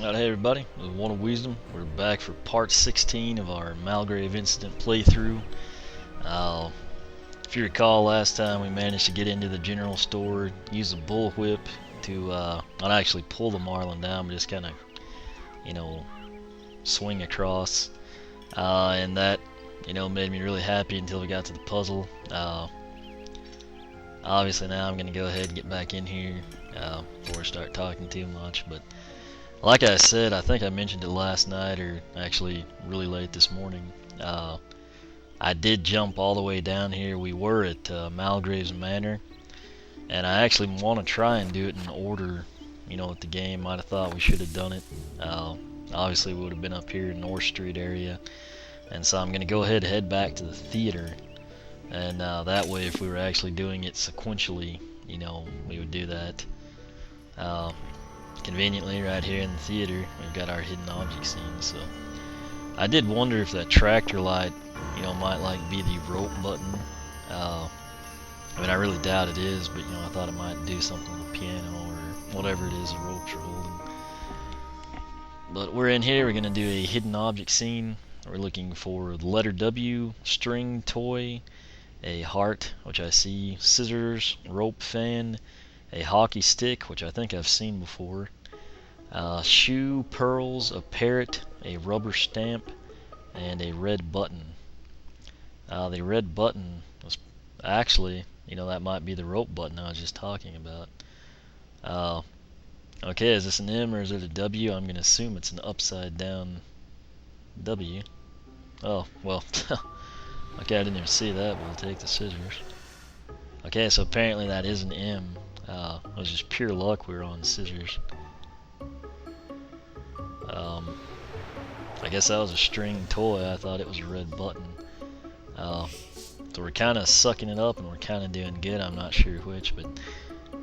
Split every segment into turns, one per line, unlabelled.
Alright, hey everybody, this is One of Wisdom. We're back for part 16 of our Malgrave Incident playthrough. Uh, if you recall, last time we managed to get into the general store, use the bullwhip to not actually pull the marlin down, but just kind of, swing across. And that, made me really happy until we got to the puzzle. Obviously now I'm going to go ahead and get back in here before I start talking too much, but like I said, I think I mentioned it last night, or actually really late this morning. I did jump all the way down here. We were at Malgrave's Manor, and I actually want to try and do it in order, with the game. Might have thought we should have done it. Obviously, we would have been up here in North Street area, and so I'm going to go ahead and head back to the theater, and that way, if we were actually doing it sequentially, we would do that. Conveniently, right here in the theater, we've got our hidden object scene. So I did wonder if that tractor light, might like be the rope button. I mean, I really doubt it is, but I thought it might do something with the piano or whatever it is the ropes are holding. But we're in here. We're gonna do a hidden object scene. We're looking for the letter W, string toy, a heart, which I see, scissors, rope fan, a hockey stick, which I think I've seen before, shoe, pearls, a parrot, a rubber stamp, and a red button. The red button was actually, that might be the rope button I was just talking about. Okay, is this an M or is it a W? I'm going to assume it's an upside down W. Oh, well, okay, I didn't even see that, but we'll take the scissors. Okay, so apparently that is an M. It was just pure luck we were on scissors. I guess that was a string toy. I thought it was a red button. So we're kind of sucking it up and we're kind of doing good. I'm not sure which, but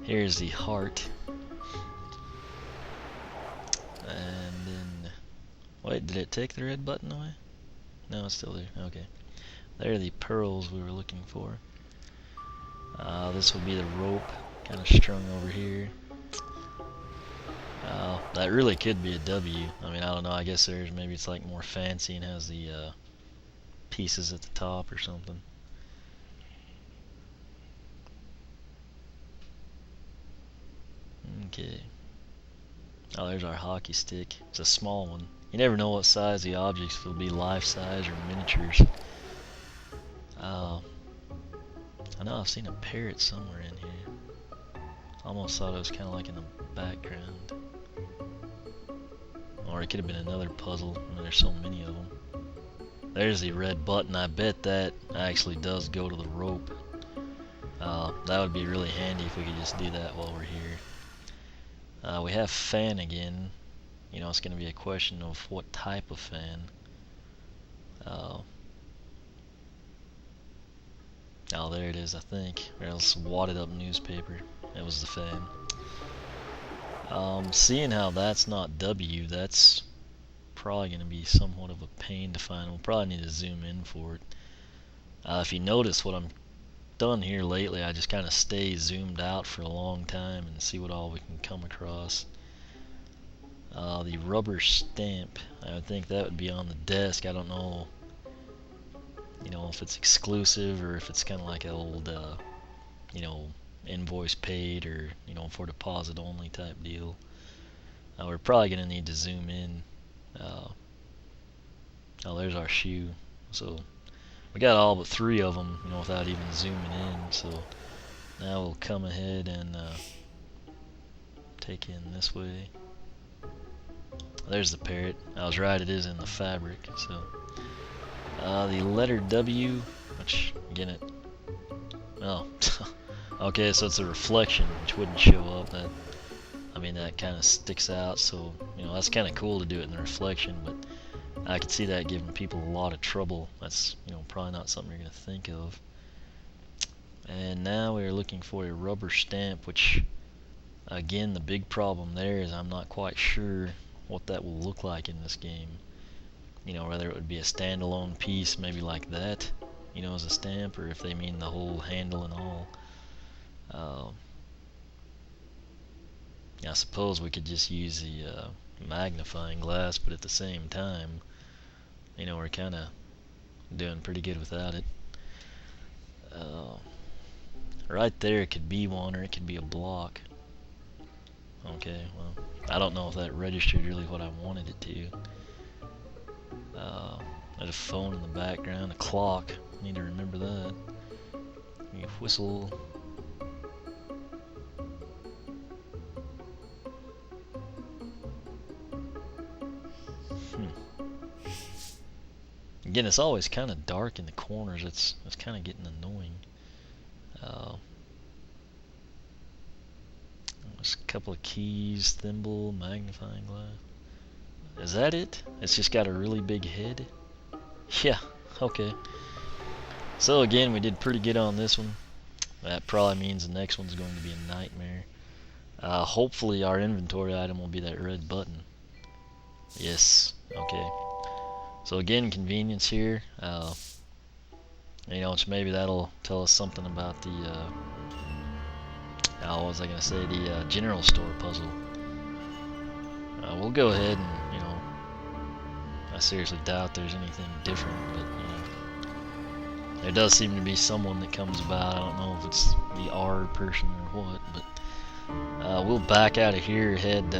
here's the heart. And then, wait, did it take the red button away? No, it's still there. Okay. There are the pearls we were looking for. This will be the rope, kind of strung over here. That really could be a W. I mean, I don't know. I guess maybe it's like more fancy and has the pieces at the top or something. Okay. Oh, there's our hockey stick. It's a small one. You never know what size the objects will be, life size or miniatures. I know I've seen a parrot somewhere in here. Almost thought it was kind of like in the background. Or it could have been another puzzle. I mean, there's so many of them. There's the red button. I bet that actually does go to the rope. That would be really handy if we could just do that while we're here. We have fan again. It's going to be a question of what type of fan. Oh, there it is, I think. Or else wadded up newspaper. It was the fan. Seeing how that's not W, that's probably going to be somewhat of a pain to find. We'll probably need to zoom in for it. If you notice what I'm done here lately, I just kind of stay zoomed out for a long time and see what all we can come across. The rubber stamp, I would think that would be on the desk. I don't know, if it's exclusive or if it's kind of like an old, invoice paid or, for deposit only type deal. We're probably going to need to zoom in. Oh, there's our shoe. So we got all but 3 of them, without even zooming in. So now we'll come ahead and take in this way. There's the parrot. I was right, it is in the fabric. So the letter W, which again oh, okay, so it's a reflection, which wouldn't show up. That kind of sticks out. So that's kind of cool to do it in the reflection, but I could see that giving people a lot of trouble. That's probably not something you're going to think of. And now we're looking for a rubber stamp, which again, the big problem there is I'm not quite sure what that will look like in this game. Whether it would be a standalone piece, maybe like that, as a stamp, or if they mean the whole handle and all. I suppose we could just use the magnifying glass, but at the same time, you know, we're kind of doing pretty good without it. Right there, it could be one, or it could be a block. Okay, well, I don't know if that registered really what I wanted it to. There's a phone in the background, a clock. Need to remember that. You whistle. Again, it's always kind of dark in the corners. It's kind of getting annoying. There's a couple of keys, thimble, magnifying glass. Is that it? It's just got a really big head? Yeah, okay. So again, we did pretty good on this one. That probably means the next one's going to be a nightmare. Hopefully our inventory item will be that red button. Yes, okay. So again, convenience here. You know, which maybe that'll tell us something about the, what was I going to say, the general store puzzle. We'll go ahead and, you know, I seriously doubt there's anything different, but, you know, there does seem to be someone that comes about. I don't know if it's the R person or what, but we'll back out of here, head,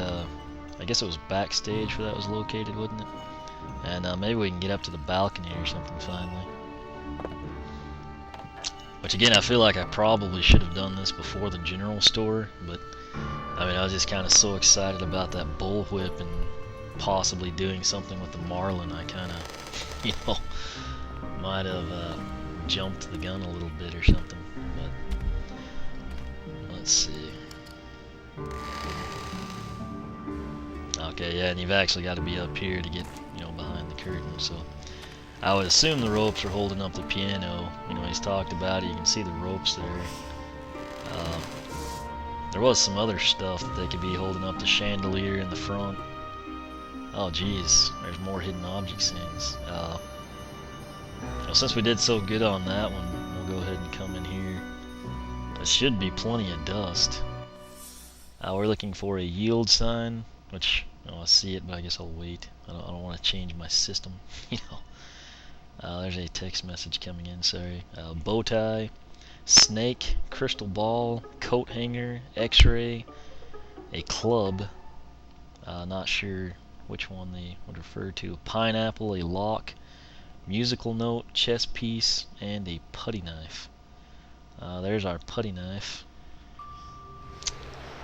I guess it was backstage where that was located, wasn't it? And maybe we can get up to the balcony or something finally. Which again, I feel like I probably should have done this before the general store, but I mean, I was just kind of so excited about that bullwhip and possibly doing something with the marlin. I kind of, you know, might have jumped the gun a little bit or something. But let's see. Okay, yeah, and you've actually got to be up here to get, you know, behind the curtain. So I would assume the ropes are holding up the piano. You know, he's talked about it. You can see the ropes there. There was some other stuff that they could be holding up, the chandelier in the front. Oh, geez, there's more hidden object scenes. Well, since we did so good on that one, we'll go ahead and come in here. There should be plenty of dust. We're looking for a yield sign, which, you know, I see it, but I guess I'll wait. I don't want to change my system, you know. There's a text message coming in, sorry. Bow tie, snake, crystal ball, coat hanger, x-ray, a club, not sure which one they would refer to, a pineapple, a lock, musical note, chess piece, and a putty knife. There's our putty knife.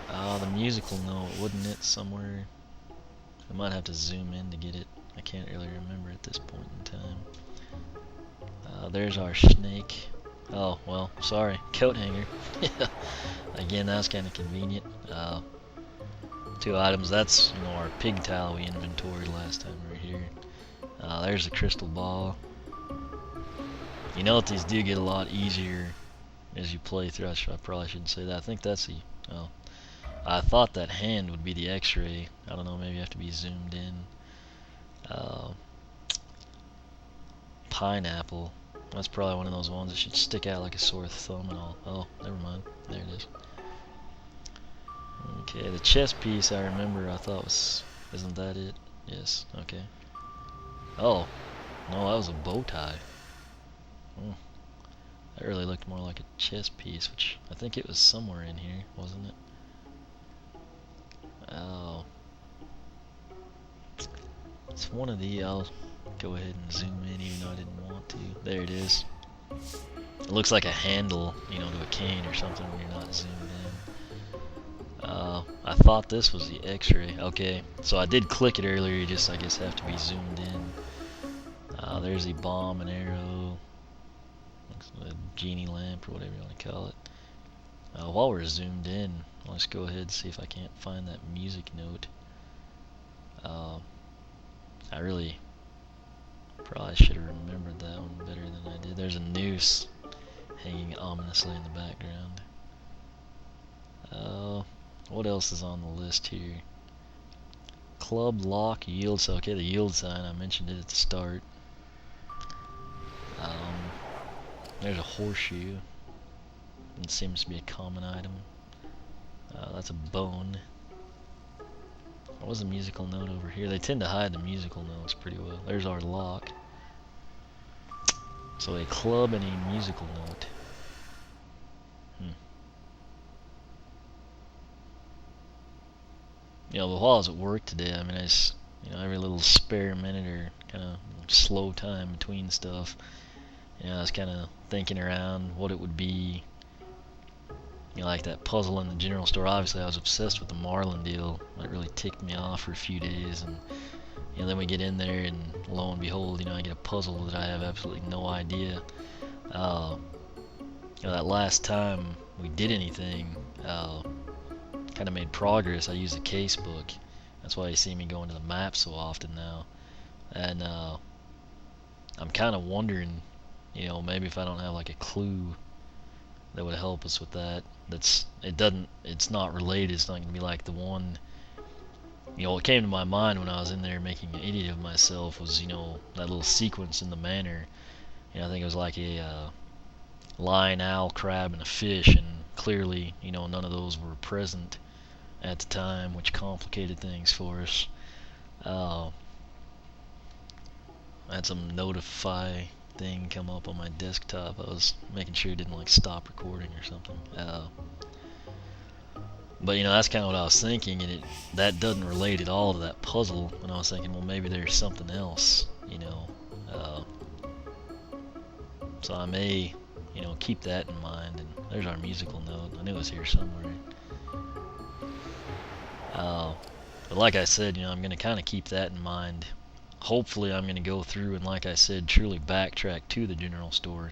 The musical note, wouldn't it, somewhere? I might have to zoom in to get it. I can't really remember at this point in time. There's our snake. Oh, well, sorry. Coat hanger. Again, that's kind of convenient. 2 items. That's, you know, our pig towel we inventoried last time we were here. There's the crystal ball. You know that these do get a lot easier as you play through. I probably shouldn't say that. I think that's the... Oh. I thought that hand would be the x-ray. I don't know, maybe you have to be zoomed in. Pineapple. That's probably one of those ones that should stick out like a sore thumb and all. Oh, never mind. There it is. Okay, the chess piece I remember I thought was... Isn't that it? Yes, okay. Oh, no, that was a bow tie. Oh, that really looked more like a chess piece, which I think it was somewhere in here, wasn't it? Oh. It's one of the... I'll go ahead and zoom in even though I didn't want to. There it is. It looks like a handle, you know, to a cane or something when you're not zoomed in. I thought this was the x-ray. Okay, so I did click it earlier, you just, I guess, have to be zoomed in. There's the bomb and arrow. Looks like a genie lamp or whatever you want to call it. While we're zoomed in, let's go ahead and see if I can't find that music note. I really probably should have remembered that one better than I did. There's a noose hanging ominously in the background. What else is on the list here? Club, lock, yield sign. Okay, the yield sign, I mentioned it at the start. There's a horseshoe. It seems to be a common item. That's a bone. What was the musical note over here? They tend to hide the musical notes pretty well. There's our lock. So a club and a musical note. You know, but while I was at work today, I mean, I just, you know, every little spare minute or kind of slow time between stuff, you know, I was kind of thinking around what it would be. You know, like that puzzle in the general store. Obviously, I was obsessed with the Marlin deal. It really ticked me off for a few days, and you know, then we get in there, and lo and behold, you know, I get a puzzle that I have absolutely no idea. You know, that last time we did anything, kind of made progress. I used a case book. That's why you see me going to the map so often now. And I'm kind of wondering, you know, maybe if I don't have like a clue that would help us with that. It's not related. It's not going to be like the one. You know, what came to my mind when I was in there making an idiot of myself was, you know, that little sequence in the manor. You know, I think it was like a lion, owl, crab, and a fish, and clearly, you know, none of those were present at the time, which complicated things for us. I had some notify thing come up on my desktop. I was making sure it didn't like stop recording or something. But you know, that's kind of what I was thinking, and that doesn't relate at all to that puzzle. And I was thinking, well, maybe there's something else, you know. So I may, you know, keep that in mind. And there's our musical note. I knew it was here somewhere. But like I said, you know, I'm going to kind of keep that in mind. Hopefully I'm going to go through and, like I said, truly backtrack to the general store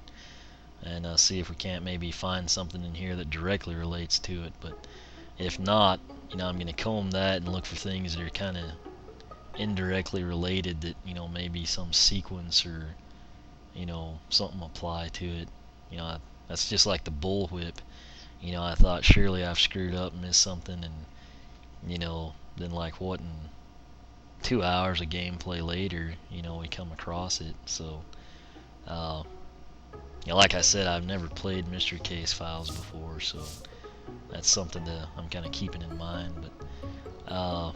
and see if we can't maybe find something in here that directly relates to it. But if not, you know, I'm going to comb that and look for things that are kind of indirectly related, that, you know, maybe some sequence or, you know, something apply to it. You know, that's just like the bullwhip. You know, I thought surely I've screwed up and missed something, and you know, then like what, in 2 hours of gameplay later, you know, we come across it. So you know, like I said, I've never played Mystery Case Files before, so that's something that I'm kind of keeping in mind. But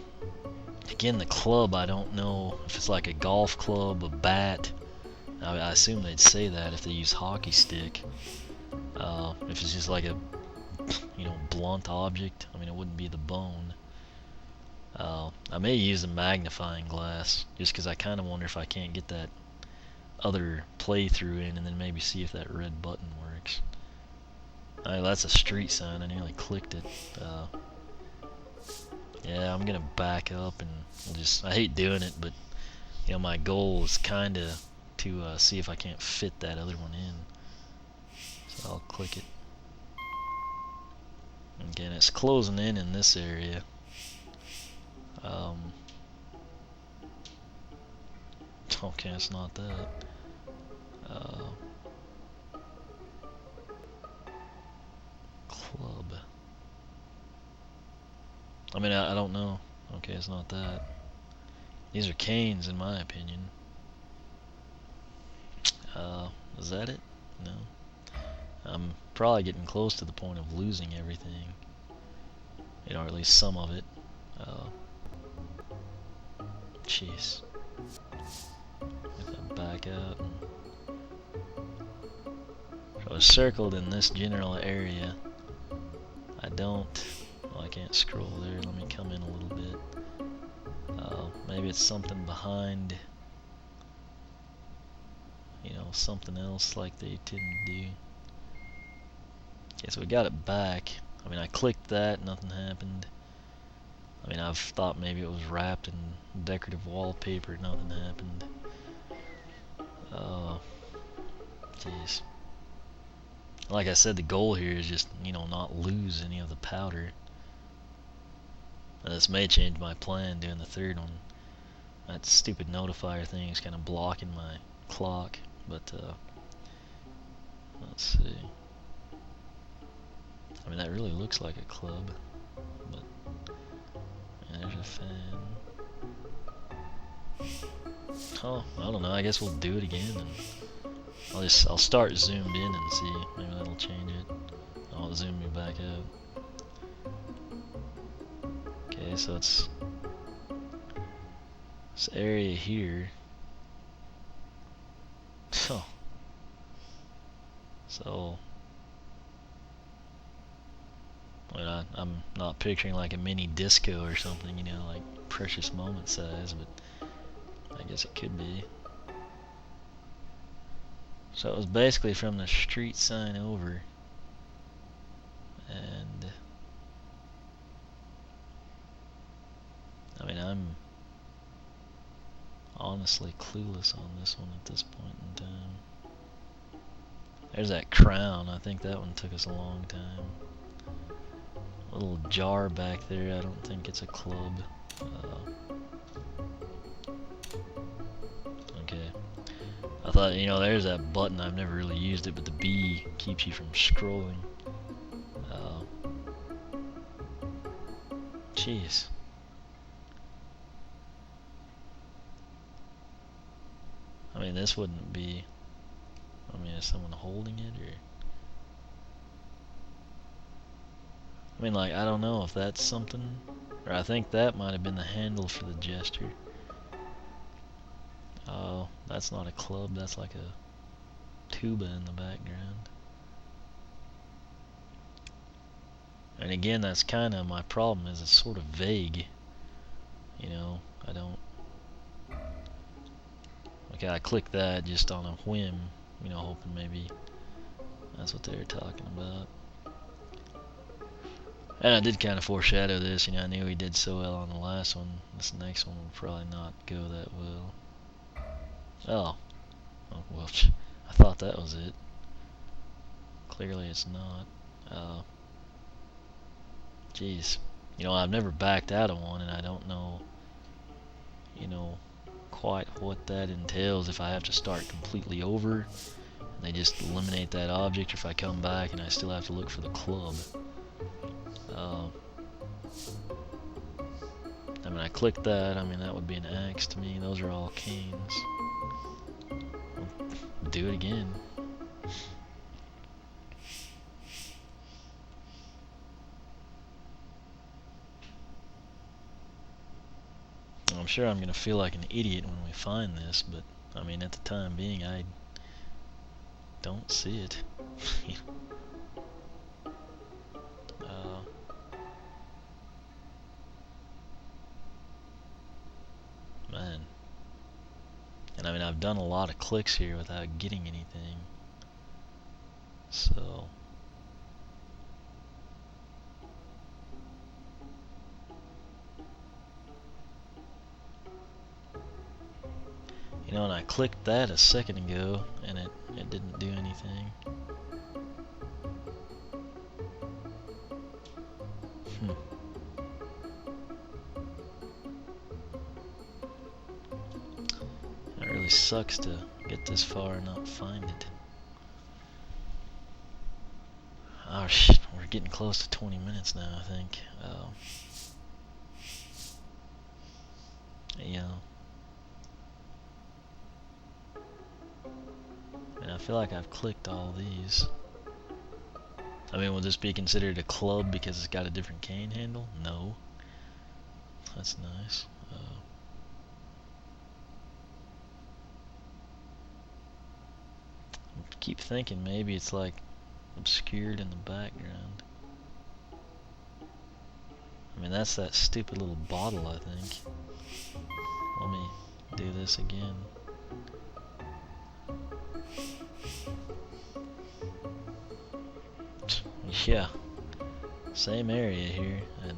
again, the club, I don't know if it's like a golf club, a bat. I assume they'd say that if they use hockey stick. If it's just like a, you know, blunt object, I mean, it wouldn't be the bone. I may use a magnifying glass, just because I kind of wonder if I can't get that other playthrough in, and then maybe see if that red button works. That's a street sign. I nearly clicked it. Yeah, I'm gonna back up and I hate doing it, but you know, my goal is kind of to see if I can't fit that other one in. So I'll click it. Again, it's closing in this area. Okay, it's not that. Club. I mean, I don't know. Okay, it's not that. These are canes, in my opinion. Is that it? No. I'm probably getting close to the point of losing everything. You know, or at least some of it. Jeez. Get that back out. So it's circled in this general area. Well, I can't scroll there. Let me come in a little bit. Maybe it's something behind, you know, something else like they tend to do. Okay, so we got it back. I mean, I clicked that, nothing happened. I mean, I've thought maybe it was wrapped in decorative wallpaper, nothing happened. Jeez. Like I said, the goal here is just, you know, not lose any of the powder. And this may change my plan doing the third one. That stupid notifier thing is kind of blocking my clock, but let's see. I mean, that really looks like a club, but yeah, there's a fan. Oh, I don't know. I guess we'll do it again, and I'll start zoomed in and see. Maybe that'll change it. I'll zoom me back out. Okay, so it's this area here. So I'm not picturing like a mini disco or something, you know, like Precious Moment size, but I guess it could be. So it was basically from the street sign over, and I mean, I'm honestly clueless on this one at this point in time. There's that crown. I think that one took us a long time. A little jar back there. I don't think it's a club. Okay. I thought, you know, there's that button. I've never really used it, but the B keeps you from scrolling. Jeez. I mean, this wouldn't be... I mean, is someone holding it, or... I mean, like, I don't know if that's something... Or I think that might have been the handle for the gesture. Oh, that's not a club, that's like a tuba in the background. And again, that's kind of my problem, is it's sort of vague. You know, I don't... Okay, I clicked that just on a whim, you know, hoping maybe that's what they were talking about. And I did kind of foreshadow this, you know, I knew he did so well on the last one. This next one will probably not go that well. Oh. Oh, well, I thought that was it. Clearly it's not. Jeez. You know, I've never backed out of one, and I don't know, you know, quite what that entails. If I have to start completely over, and they just eliminate that object, or if I come back and I still have to look for the club. I mean, I clicked that. I mean, that would be an axe to me. Those are all canes. I'll do it again. I'm sure I'm gonna feel like an idiot when we find this, but I mean, at the time being, I don't see it. Man. And I mean, I've done a lot of clicks here without getting anything. So... You know, and I clicked that a second ago, and it didn't do anything. It really sucks to get this far and not find it. Oh shit, we're getting close to 20 minutes now, I think. You know. And I feel like I've clicked all these. I mean, will this be considered a club because it's got a different cane handle? No. That's nice. I keep thinking maybe it's like obscured in the background. I mean, that's that stupid little bottle, I think. Let me do this again. Yeah, same area here, and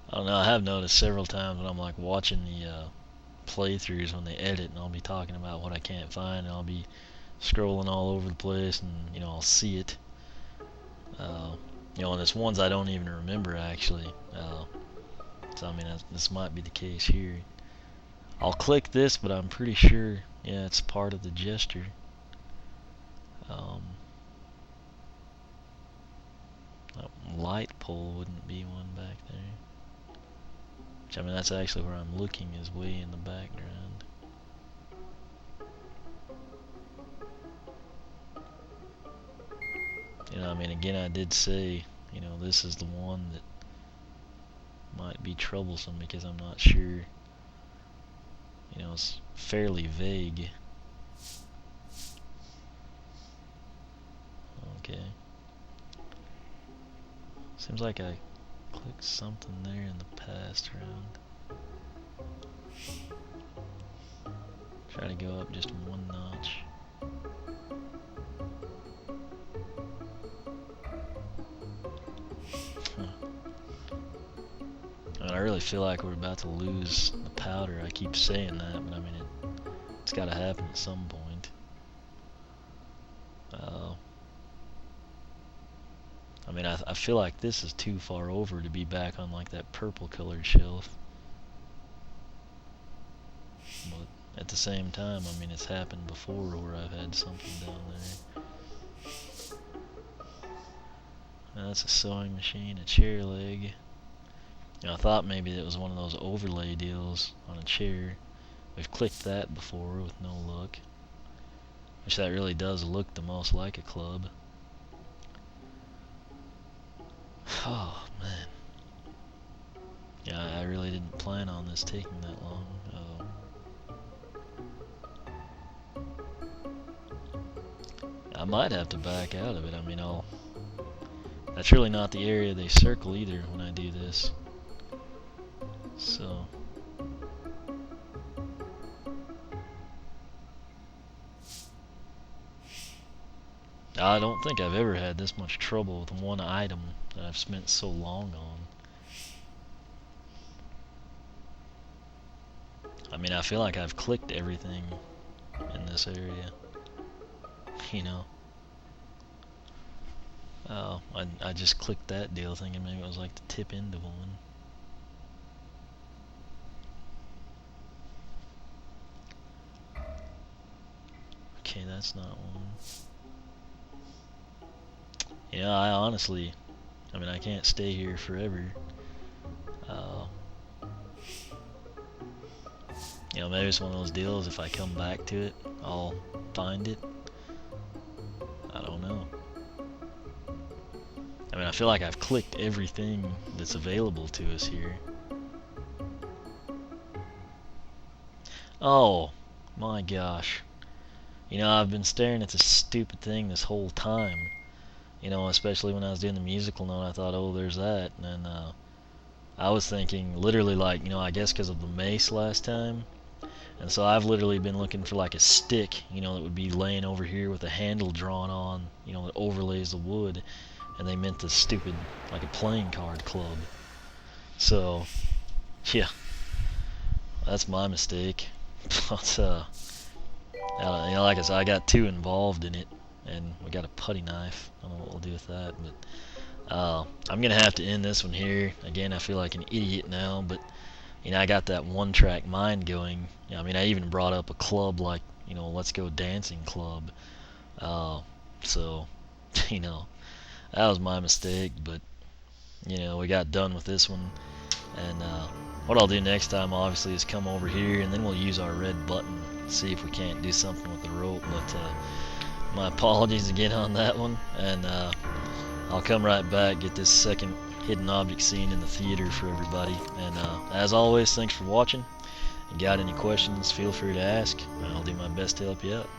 I don't know, I have noticed several times when I'm like watching the playthroughs when they edit, and I'll be talking about what I can't find, and I'll be scrolling all over the place, and you know, I'll see it. You know, and there's ones I don't even remember actually. So I mean, this might be the case here. I'll click this, but I'm pretty sure, yeah, it's part of the gesture. That light pole wouldn't be one back there. Which, I mean, that's actually where I'm looking, is way in the background. You And I mean, again, I did say, you know, this is the one that might be troublesome because I'm not sure. You know, it's fairly vague. Okay. Seems like I clicked something there in the past round. Try to go up just one notch. I really feel like we're about to lose the powder. I keep saying that, but I mean, it's got to happen at some point. I mean, I feel like this is too far over to be back on like that purple colored shelf. But at the same time, I mean, it's happened before where I've had something down there. Now, that's a sewing machine, a chair leg. You know, I thought maybe it was one of those overlay deals on a chair. We've clicked that before with no luck. Which that really does look the most like a club. Oh, man. Yeah, I really didn't plan on this taking that long. I might have to back out of it. I mean, that's really not the area they circle either when I do this. So... I don't think I've ever had this much trouble with one item that I've spent so long on. I mean, I feel like I've clicked everything in this area. You know? Oh, I just clicked that deal thinking maybe it was like the tip end of one. Okay, that's not one. Yeah, I honestly, I mean, I can't stay here forever. You know, maybe it's one of those deals, if I come back to it, I'll find it. I don't know. I mean, I feel like I've clicked everything that's available to us here. Oh, my gosh. You know, I've been staring at this stupid thing this whole time. You know, especially when I was doing the musical note, I thought, oh, there's that. And I was thinking, literally, like, you know, I guess because of the mace last time. And so I've literally been looking for like a stick, you know, that would be laying over here with a handle drawn on, you know, that overlays the wood. And they meant the stupid, like a playing card club. So, yeah, that's my mistake. But, you know, like I said, I got too involved in it. And we got a putty knife. I don't know what we'll do with that, but I'm gonna have to end this one here. Again, I feel like an idiot now, but you know, I got that one-track mind going. You know, I mean, I even brought up a club like, you know, Let's Go Dancing Club. So, you know, that was my mistake, but you know, we got done with this one. And what I'll do next time, obviously, is come over here, and then we'll use our red button, see if we can't do something with the rope. But my apologies again on that one, and I'll come right back, get this second hidden object scene in the theater for everybody. And as always, thanks for watching. If you got any questions, feel free to ask, and I'll do my best to help you out.